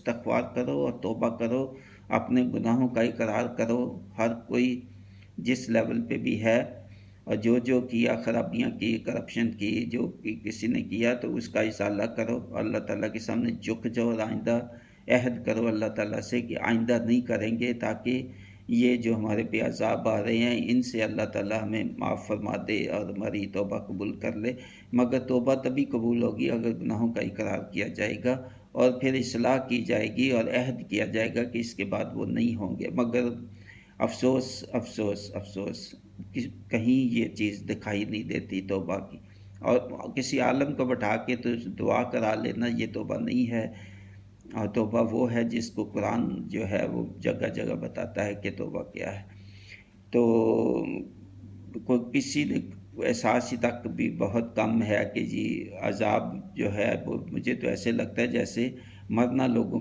استغفار کرو اور توبہ کرو، اپنے گناہوں کا اقرار کرو، ہر کوئی جس لیول پہ بھی ہے، اور جو کیا، خرابیاں کی، کرپشن کی، جو کسی نے کیا تو اس کا ازالہ کرو، اللہ تعالیٰ کے سامنے جھک جاؤ، اور آئندہ عہد کرو اللہ تعالیٰ سے کہ آئندہ نہیں کریں گے، تاکہ یہ جو ہمارے پہ عذاب آ رہے ہیں ان سے اللہ تعالیٰ ہمیں معاف فرما دے اور ہماری توبہ قبول کر لے۔ مگر توبہ تبھی قبول ہوگی اگر گناہوں کا اقرار کیا جائے گا اور پھر اصلاح کی جائے گی اور عہد کیا جائے گا کہ اس کے بعد وہ نہیں ہوں گے۔ مگر افسوس افسوس افسوس کہ کہیں یہ چیز دکھائی نہیں دیتی توبہ کی، اور کسی عالم کو بٹھا کے تو دعا کرا لینا یہ توبہ نہیں ہے۔ اور توبہ وہ ہے جس کو قرآن جو ہے وہ جگہ جگہ بتاتا ہے کہ توبہ کیا ہے۔ تو کوئی کسی نے احساس ہی تک بھی بہت کم ہے کہ جی عذاب جو ہے وہ، مجھے تو ایسے لگتا ہے جیسے مرنا لوگوں